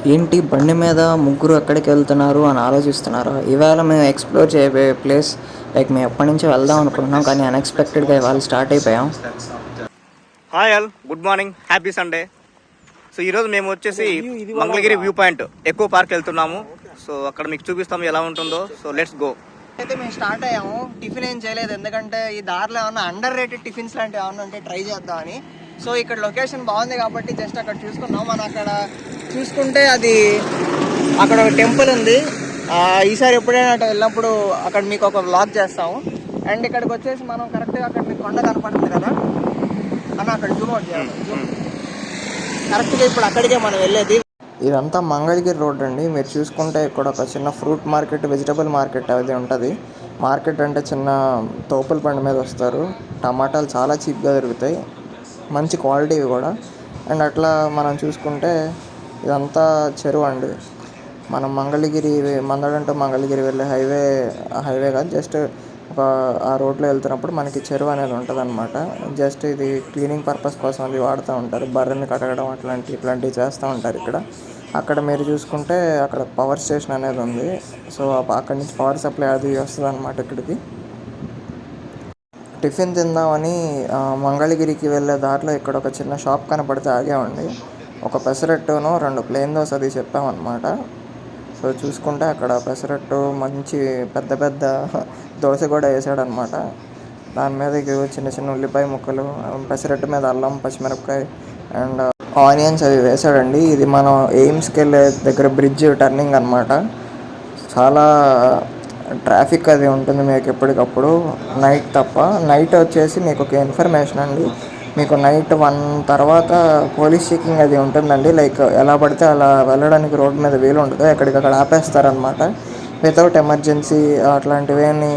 ఏంటి బండి మీద ముగ్గురు ఎక్కడికి వెళ్తున్నారు అని ఆలోచిస్తున్నారా? ఇవాళ మేము ఎక్స్ప్లోర్ చేయబోయే ప్లేస్ లైక్ మేము ఎప్పటి నుంచో వెళ్దాం అనుకుంటున్నాం, కానీ అన్ఎక్స్పెక్టెడ్గా ఇవాళ స్టార్ట్ అయిపోయాం. Hi all, good morning, happy Sunday. So ఈరోజు మేము వచ్చేసి మంగళగిరి వ్యూ పాయింట్ ఎక్కువ పార్క్ వెళ్తున్నాము. సో అక్కడ మీకు చూపిస్తాము ఎలా ఉంటుందో. So let's go. అయితే మేము స్టార్ట్ అయ్యాము. టిఫిన్ ఏం చేయలేదు, ఎందుకంటే ఈ దారిలో ఏమన్నా అండర్ రేటెడ్ టిఫిన్స్ లాంటివి ఏమన్నా ఉంటే ట్రై చేద్దామని. సో ఇక్కడ లొకేషన్ బాగుంది కాబట్టి జస్ట్ అక్కడ చూసుకున్నాం. మనం అక్కడ చూసుకుంటే అది అక్కడ ఒక టెంపుల్ ఉంది. ఈసారి ఎప్పుడైనా అటు వెళ్ళినప్పుడు అక్కడ మీకు ఒక వ్లాగ్ చేస్తాము. అండ్ ఇక్కడికి వచ్చేసి మనం కరెక్ట్గా అక్కడ మీకు కొండ కనపడుతుంది కదా అన్న, అక్కడ జూమ్ అవుట్ చేయాలి. కరెక్ట్గా ఇప్పుడు అక్కడికే మనం వెళ్ళేది. ఇదంతా మంగళగిరి రోడ్ అండి. మీరు చూసుకుంటే ఇక్కడ ఒక చిన్న ఫ్రూట్ మార్కెట్, వెజిటబుల్ మార్కెట్ అది ఉంటుంది. మార్కెట్ అంటే చిన్న తోపుల బండి మీద వస్తారు. టమాటాలు చాలా చీప్గా దొరుకుతాయి, మంచి క్వాలిటీవి కూడా. అండ్ అట్లా మనం చూసుకుంటే ఇదంతా చెరువు అండి. మనం మందడం టు మంగళగిరి వెళ్ళే హైవే కాదు, జస్ట్ ఆ రోడ్లో వెళ్తున్నప్పుడు మనకి చెరువు అనేది ఉంటుంది అనమాట. జస్ట్ ఇది క్లీనింగ్ పర్పస్ కోసం అది వాడుతూ ఉంటారు. బర్రెని కడగడం ఇట్లాంటివి చేస్తూ ఉంటారు ఇక్కడ. అక్కడ మీరు చూసుకుంటే అక్కడ పవర్ స్టేషన్ అనేది ఉంది. సో అక్కడి నుంచి పవర్ సప్లై అది వస్తుంది అనమాట ఇక్కడికి. టిఫిన్ తిందామని మంగళగిరికి వెళ్ళే దారిలో ఇక్కడ ఒక చిన్న షాప్ కనపడితే ఆగామండి. ఒక పెసరట్టును 2 ప్లేన్ దోశ అది చెప్పామన్నమాట. సో చూసుకుంటే అక్కడ పెసరట్టు మంచి పెద్ద దోశ కూడా వేసాడనమాట. దాని మీద చిన్న చిన్న ఉల్లిపాయ ముక్కలు, పెసరట్టు మీద అల్లం, పచ్చిమిరపకాయ అండ్ ఆనియన్స్ అవి వేసాడండి. ఇది మనం ఎయిమ్స్కి వెళ్ళే దగ్గర బ్రిడ్జ్ టర్నింగ్ అనమాట. చాలా ట్రాఫిక్ అది ఉంటుంది మీకు ఎప్పటికప్పుడు, నైట్ తప్ప. నైట్ వచ్చేసి మీకు ఒక ఇన్ఫర్మేషన్ అండి, మీకు నైట్ 1 తర్వాత పోలీస్ చెకింగ్ అది ఉంటుందండి. లైక్ ఎలా పడితే అలా వెళ్ళడానికి రోడ్డు మీద వీలు ఉండదు, ఎక్కడికక్కడ ఆపేస్తారనమాట. వితౌట్ ఎమర్జెన్సీ అట్లాంటివేమి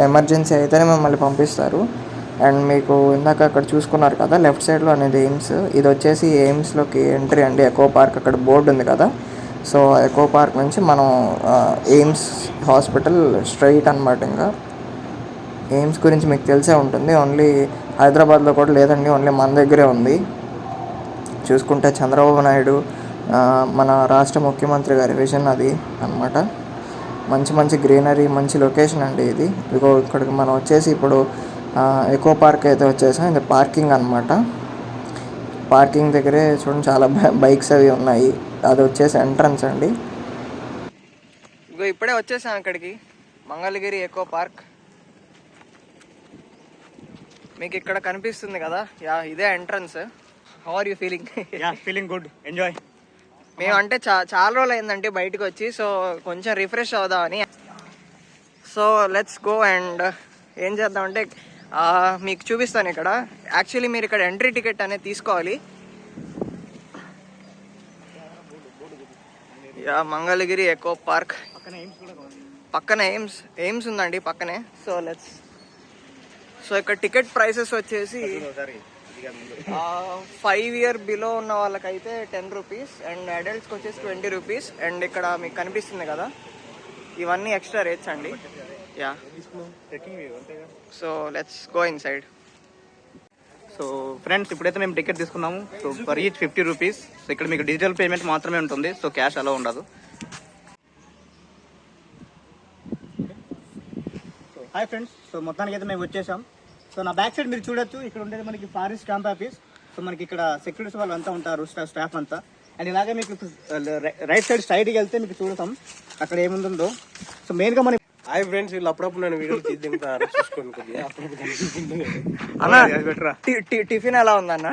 ఎమర్జెన్సీ అయితేనే మిమ్మల్ని పంపిస్తారు. అండ్ మీకు ఇందాక అక్కడ చూసుకున్నారు కదా లెఫ్ట్ సైడ్లో అనేది ఎయిమ్స్. ఇది వచ్చేసి ఎయిమ్స్లోకి ఎంట్రీ అండి. ఎకో పార్క్ అక్కడ బోర్డు ఉంది కదా. సో ఎకో పార్క్ నుంచి మనం ఎయిమ్స్ హాస్పిటల్ స్ట్రైట్ అనమాట. ఇంకా ఎయిమ్స్ గురించి మీకు తెలిసే ఉంటుంది, ఓన్లీ హైదరాబాద్లో కూడా లేదండి, ఓన్లీ మన దగ్గరే ఉంది. చూసుకుంటే చంద్రబాబు నాయుడు మన రాష్ట్ర ముఖ్యమంత్రి గారి విజన్ అది అనమాట. మంచి గ్రీనరీ, మంచి లొకేషన్ అండి ఇది. ఇక్కడికి మనం వచ్చేసి ఇప్పుడు ఎకో పార్క్ అయితే వచ్చేసాం. ఇది పార్కింగ్ అనమాట. పార్కింగ్ దగ్గరే చూడండి చాలా బైక్స్ అవి ఉన్నాయి. అది వచ్చేసి ఎంట్రన్స్ అండి. ఇప్పుడే వచ్చేసాం అక్కడికి, మంగళగిరి ఎకో పార్క్. మీకు ఇక్కడ కనిపిస్తుంది కదా, ఇదే entrance. How are you feeling? Feeling good, enjoy. మేము అంటే చాలా రోజులు అయిందంటే బయటకు వచ్చి, సో కొంచెం రిఫ్రెష్ అవుదామని. So let's go. అండ్ ఏం చేద్దామంటే మీకు చూపిస్తాను ఇక్కడ. యాక్చువల్లీ మీరు ఇక్కడ ఎంట్రీ టికెట్ అనేది తీసుకోవాలి. మంగళగిరి ఎకో పార్క్ పక్కన ఎయిమ్స్ ఉందండి పక్కనే. సో ఇక్కడ టికెట్ ప్రైసెస్ వచ్చేసి 5 years బిలో ఉన్న వాళ్ళకైతే 10 రూపీస్ అండ్ అడల్ట్స్కి వచ్చేసి 20 రూపీస్. అండ్ ఇక్కడ మీకు కనిపిస్తుంది కదా, ఇవన్నీ ఎక్స్ట్రా రేట్స్ అండి. So let's go in side. So friends, ఇప్పుడైతే మేము టికెట్ తీసుకున్నాము. So per each 50 rupees. So ఇక్కడ మీకు డిజిటల్ పేమెంట్ మాత్రమే ఉంటుంది, సో క్యాష్ అలా ఉండదు. సో హాయ్ ఫ్రెండ్స్, సో మొత్తానికి అయితే మేము వచ్చేసాం. సో నా బ్యాక్ సైడ్ మీరు చూడొచ్చు, ఇక్కడ ఉండేది మనకి ఫారెస్ట్ క్యాంప్ ఆఫీస్. సో మనకి ఇక్కడ సెక్యూరిటీ వాళ్ళు అంతా ఉంటారు, స్టాఫ్ అంతా. అండ్ ఇలాగే మీకు రైట్ సైడ్ స్ట్రైట్కి వెళ్తే మీకు చూడతాం అక్కడ ఏముందో. సో మెయిన్గా మనకి హాయ్ ఫ్రెండ్స్, వీళ్ళు అప్పుడప్పుడు నేను వీడియో తీద్దాం చూసుకోండి. టిఫిన్ ఎలా ఉందన్న?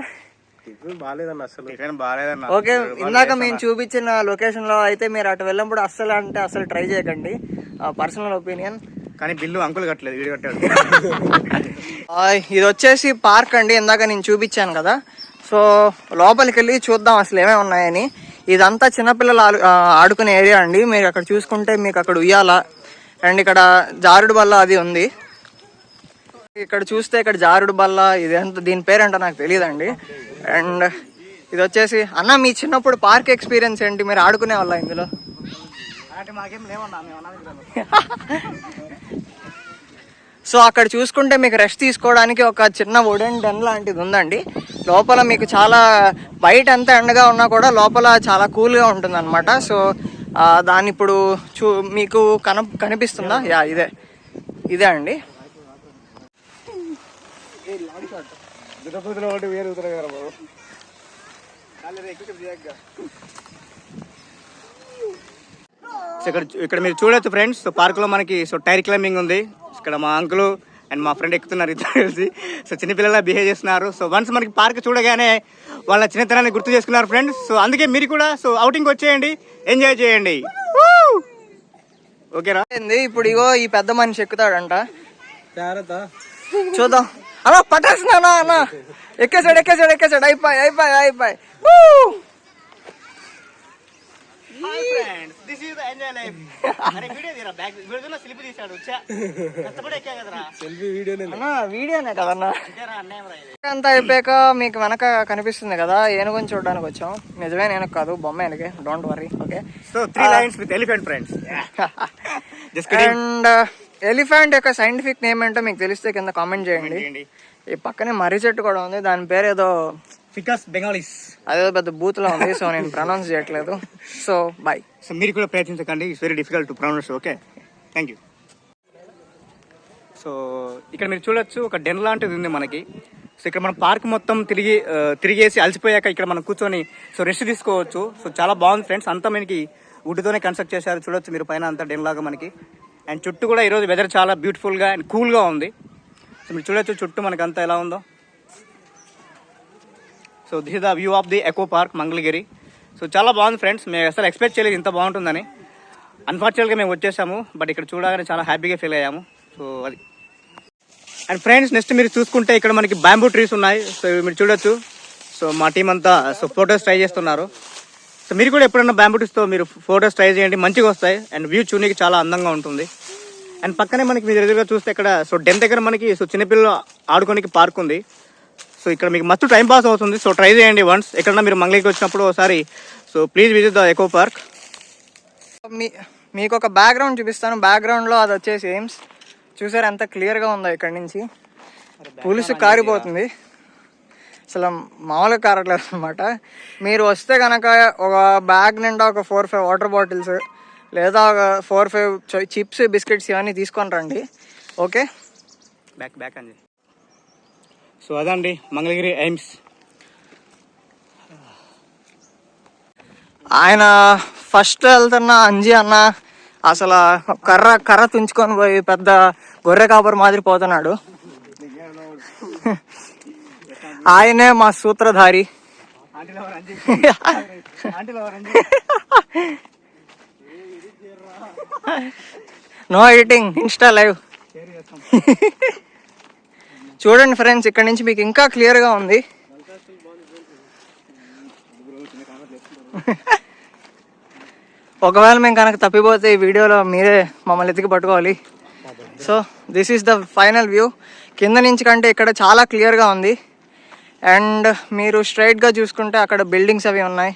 టిఫిన్ బాగాలేదన్న, అసలు టిఫిన్ బాగాలేదన్న. ఓకే, ఇందాక మేము చూపించిన లొకేషన్ లో అయితే మీరు అటు వెళ్ళినప్పుడు అస్సలు ట్రై చేయకండి, పర్సనల్ ఒపీనియన్. కానీ బిల్లు అంకుల్ కట్టలేదు, వీడియో కట్టాడు. ఇది వచ్చేసి పార్క్ అండి, ఇందాక నేను చూపించాను కదా. సో లోపలికి వెళ్ళి చూద్దాం అసలు ఏమేమి ఉన్నాయని. ఇదంతా చిన్నపిల్లలు ఆడుకునే ఏరియా అండి. మీరు అక్కడ చూసుకుంటే మీకు అక్కడ ఉయ్యాల అండ్ ఇక్కడ జారుడు బల్ల అది ఉంది. ఇక్కడ చూస్తే ఇక్కడ జారుడు బల్ల దీని పేరేంటో నాకు తెలియదండి. అండ్ ఇది వచ్చేసి అన్న, మీ చిన్నప్పుడు పార్క్ ఎక్స్పీరియన్స్ ఏంటి? మీరు ఆడుకునే వాళ్ళ ఇందులో? సో అక్కడ చూసుకుంటే మీకు రెస్ట్ తీసుకోవడానికి ఒక చిన్న వుడెన్ డెన్ లాంటిది ఉందండి. లోపల మీకు చాలా బయట ఎంత ఎండగా ఉన్నా కూడా లోపల చాలా కూల్గా ఉంటుంది అనమాట. సో దాన్ని ఇప్పుడు మీకు కనిపిస్తుందా? యా, ఇదే అండి. సో ఇక్కడ మీరు చూడొచ్చు ఫ్రెండ్స్. సో పార్క్లో మనకి టైర్ క్లైంబింగ్ ఉంది. ఇక్కడ మా అంకుల్ అండ్ మా ఫ్రెండ్ ఎక్కుతున్నారు ఇద్దరు కలిసి. సో చిన్నపిల్లలా బిహేవ్ చేస్తున్నారు. సో వన్స్ మనకి పార్క్ చూడగానే వాళ్ళ చిన్నతనాన్ని గుర్తు చేసుకున్నారు ఫ్రెండ్స్. సో అందుకే మీరు కూడా అవుటింగ్ వచ్చేయండి, ఎంజాయ్ చేయండి. ఓకేరా? ఇప్పుడు ఇగో ఈ పెద్ద మనిషి ఎక్కుతాడంట, చూద్దాం. అలా పట్టేస్తున్నా అన్న, ఎక్కేసాడు. అయిపోయి. Hi friends, this is the enjoy life. అరే వీడియో తీరా, బ్యాక్ వీడియోలో స్లిప్ తీశాడు. కష్టపడి ఎక్కా కదరా. సెల్ఫీ వీడియోనే అన్న, వీడియోనే కదన్నా. అన్యాయం రా ఇది. అంతా అయిపోయాక మీకు వెనక కనిపిస్తుంది కదా, ఏనుగుని చూడడానికి వచ్చాం. నిజమే ఏనుగు కాదు, బొమ్మ ఏనుగే, don't worry. Okay, so 3 lines with elephant friends. Just kidding. And elephant యొక్క సైంటిఫిక్ నేమ్ ఏంటో మీకు తెలిస్తే కింద కామెంట్ చేయండి. ఈ పక్కనే మర్రి చెట్టు కూడా ఉంది, దాని పేరు ఏదో Ficus bengalis. అదేదో పెద్ద బూత్లో ఉంది, సో నేను ప్రొనౌన్స్ చేయట్లేదు. So bye. సో మీరు కూడా ప్రయత్నించకండి, it's very difficult to pronounce. Okay, thank you. So ఇక్కడ మీరు చూడొచ్చు, ఒక డెన్ లాంటిది ఉంది మనకి. సో ఇక్కడ మనం పార్క్ మొత్తం తిరిగేసి అలసిపోయాక ఇక్కడ మనం కూర్చొని రెస్ట్ తీసుకోవచ్చు. సో చాలా బాగుంది ఫ్రెండ్స్. అంతా మనకి వుడ్తోనే కన్స్ట్రక్ట్ చేశారు. చూడొచ్చు మీరు పైన అంతా డెన్ లాగా మనకి. అండ్ చుట్టూ కూడా ఈరోజు వెదర్ చాలా బ్యూటిఫుల్గా అండ్ కూల్గా ఉంది. సో మీరు చూడొచ్చు చుట్టూ మనకి అంతా ఎలా ఉందో. So this is the view of the echo park Mangalagiri. So చాలా బాగుంది ఫ్రెండ్స్. మేము అసలు ఎక్స్పెక్ట్ చేయలేదు ఇంత బాగుంటుందని. అన్ఫార్చునేట్గా మేము వచ్చేసాము, బట్ ఇక్కడ చూడగానే చాలా హ్యాపీగా ఫీల్ అయ్యాము. సో అది. అండ్ ఫ్రెండ్స్ నెక్స్ట్ మీరు చూసుకుంటే ఇక్కడ మనకి బ్యాంబూ ట్రీస్ ఉన్నాయి. సో మీరు చూడొచ్చు. సో మా టీం అంతా ఫొటోస్ ట్రై చేస్తున్నారు. సో మీరు కూడా ఎప్పుడన్నా బ్యాంబూ ట్రీస్తో మీరు ఫొటోస్ ట్రై చేయండి, మంచిగా వస్తాయి. అండ్ వ్యూ చూడడానికి చాలా అందంగా ఉంటుంది. అండ్ పక్కనే మనకి మీరు ఎదురుగా చూస్తే ఇక్కడ డెన్ దగ్గర మనకి చిన్నపిల్లలు ఆడుకోనికి పార్క్ ఉంది. సో ఇక్కడ మీకు మస్తు టైం పాస్ అవుతుంది. సో ట్రై చేయండి వన్స్ ఎక్కడన్నా మీరు మంగళగిరికి వచ్చినప్పుడు ఒకసారి. So please visit the echo park. మీకు ఒక బ్యాక్గ్రౌండ్ చూపిస్తాను. బ్యాక్గ్రౌండ్లో అది వచ్చేసి ఎయిమ్స్. చూసారు ఎంత క్లియర్గా ఉందో ఇక్కడ నుంచి. పులుసు కారిపోతుంది, అసలు మామూలుగా కారట్లేదు అనమాట. మీరు వస్తే కనుక ఒక బ్యాగ్ నిండా ఒక 4-5 వాటర్ బాటిల్స్ లేదా ఒక 4-5 చిప్స్ బిస్కెట్స్ ఇవన్నీ తీసుకొని రండి. ఓకే, బ్యాక్ అండి. సో అదండి మంగళగిరి ఎయిమ్స్. ఆయన ఫస్ట్ వెళ్తున్న అంజీ అన్న అసలు కర్ర తుంచుకొని పోయి పెద్ద గొర్రె కాపరి మాదిరి పోతున్నాడు. ఆయనే మా సూత్రధారి. No editing, Insta live. చూడండి ఫ్రెండ్స్, ఇక్కడ నుంచి మీకు ఇంకా క్లియర్గా ఉంది. ఒకవేళ మేము కనుక తప్పిపోతే ఈ వీడియోలో మీరే మమ్మల్ని ఎతికి పట్టుకోవాలి. So this is the final view. కింద నుంచి కంటే ఇక్కడ చాలా క్లియర్గా ఉంది. అండ్ మీరు స్ట్రైట్గా చూసుకుంటే అక్కడ బిల్డింగ్స్ అవి ఉన్నాయి.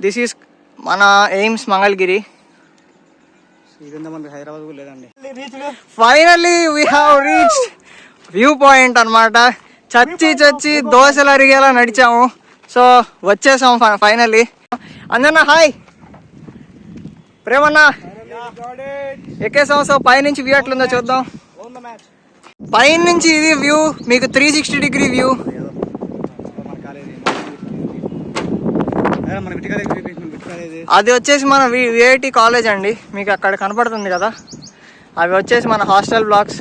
దిస్ ఈస్ మన AIIMS Mangalagiri. Finally we have reached view point అనమాట. చచ్చి దోశలు అరిగేలా నడిచాము. సో వచ్చేసాం ఫైనల్లీ. అందన్న హాయ్, ప్రేమన్నా ఎక్కేసాం. సో పైనుంచి వ్యూ ఎట్లుందో చూద్దాం. పైనుంచి ఇది వ్యూ మీకు 360 డిగ్రీ వ్యూ. అది వచ్చేసి మన విఐటి కాలేజ్ అండి, మీకు అక్కడ కనపడుతుంది కదా. అవి వచ్చేసి మన హాస్టల్ బ్లాక్స్.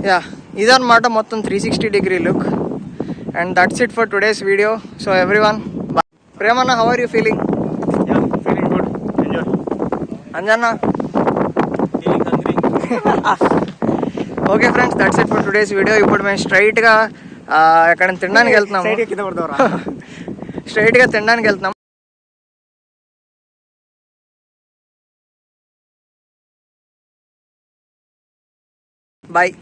యా, ఇదన్నమాట మొత్తం 360 degree look. And that's it for today's video. So everyone, Premanna how are you feeling? Anjanna okay friends, that's it for today's video. ఇప్పుడు మేము స్ట్రైట్గా ఎక్కడ తినడానికి వెళ్తున్నాము. స్ట్రైట్గా తినడానికి వెళ్తున్నాము. బాయ్.